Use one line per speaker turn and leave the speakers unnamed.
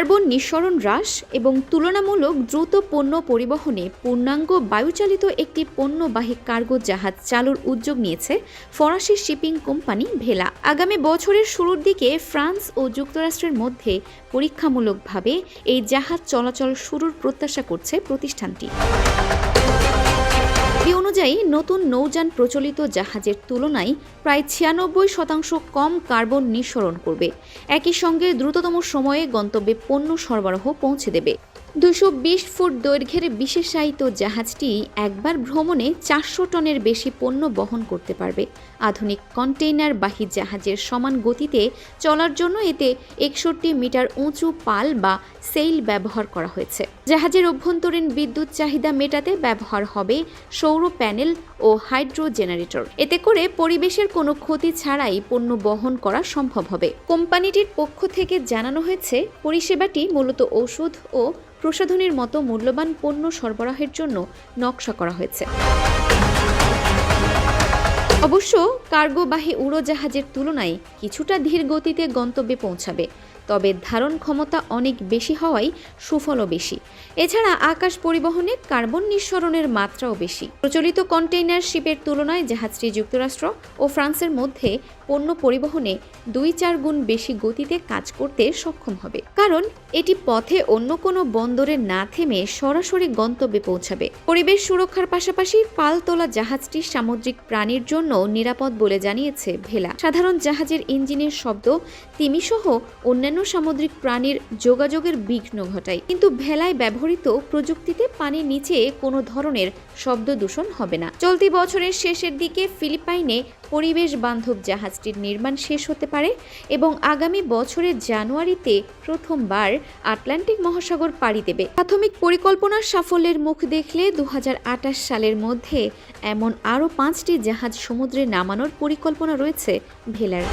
Carbon নিঃসরণ হ্রাস এবং তুলনামূলক দ্রুত পণ্য পরিবহনে পূর্ণাঙ্গ বায়ুচালিত একটি পণ্যবাহী কার্গো জাহাজ চালুর উদ্যোগ নিয়েছে ফরাসি শিপিং কোম্পানি ভেলা। আগামী বছরের শুরুর দিকে ফ্রান্স ও যুক্তরাষ্ট্রের মধ্যে পরীক্ষামূলকভাবে এই জাহাজ চলাচল শুরুর প্রত্যাশা করছে প্রতিষ্ঠানটি। এই অনুযায়ী নতুন নৌযান প্রচলিত জাহাজের তুলনায় প্রায় 96% কম কার্বন নিঃসরণ করবে। একই সঙ্গে দ্রুততম সময়ে গন্তব্যে পণ্য সরবরাহ পৌঁছে দেবে। 220 ফুট দৈর্ঘ্যের বিশেষায়িত জাহাজটি একবার ভ্রমণে 400 টনের বেশি পণ্য বহন করতে পারবে। আধুনিক কন্টেইনারবাহী জাহাজের সমান গতিতে চলার জন্য এতে 61 মিটার উঁচু পাল বা সেইল ব্যবহার করা হয়েছে। জাহাজের অভ্যন্তরীণ বিদ্যুৎ চাহিদা মেটাতে ব্যবহার হবে সৌর প্যানেল ও হাইড্রো জেনারেটর। এতে করে পরিবেশের কোনো ক্ষতি ছাড়াই পণ্য বহন করা সম্ভব হবে। কোম্পানিটির পক্ষ থেকে জানানো হয়েছে, পরিষেবাটি মূলত ওষুধ ও প্রসাধনীর মতো মূল্যবান পণ্য সরবরাহের জন্য নকশা করা হয়েছে। অবশ্য কার্গোবাহী উড়োজাহাজের তুলনায় কিছুটা ধীর গতিতে গন্তব্যে পৌঁছাবে, তবে ধারণ ক্ষমতা অনেক বেশি হওয়ায় সুফলও বেশি। এছাড়া আকাশ পরিবহনে কার্বন নিঃসরণের মাত্রাও বেশি। প্রচলিত কন্টেইনার শিপের তুলনায় জাহাজটি যুক্তরাষ্ট্র ও ফ্রান্সের মধ্যে পণ্য পরিবহনে 2-4 গুণ বেশি গতিতে কাজ করতে সক্ষম হবে, কারণ এটি পথে অন্য কোনো বন্দরে না থেমে সরাসরি গন্তব্যে পৌঁছাবে। পরিবেশ সুরক্ষার পাশাপাশি পালতোলা জাহাজটি সামুদ্রিক প্রাণীর জন্য নিরাপদ বলে জানিয়েছে ভেলা। সাধারণ জাহাজের ইঞ্জিনের শব্দ তিমিসহ অন্যান্য সামুদ্রিক প্রাণীর যোগাযোগের বিঘ্ন ঘটায়, কিন্তু ভেলায় ব্যবহৃত প্রযুক্তিতে পানির নিচে কোনো ধরনের শব্দ দূষণ হবে না। চলতি বছরের শেষের দিকে ফিলিপাইনে পরিবেশ বান্ধব জাহাজটির নির্মাণ শেষ হতে পারে এবং আগামী বছরের জানুয়ারিতে প্রথমবার আটলান্টিক মহাসাগর পাড়ি দেবে। প্রাথমিক পরিকল্পনার সাফল্যের মুখ দেখলে 2028 সালের মধ্যে এমন আরও 5টি জাহাজ সমুদ্রে নামানোর পরিকল্পনা রয়েছে ভেলার।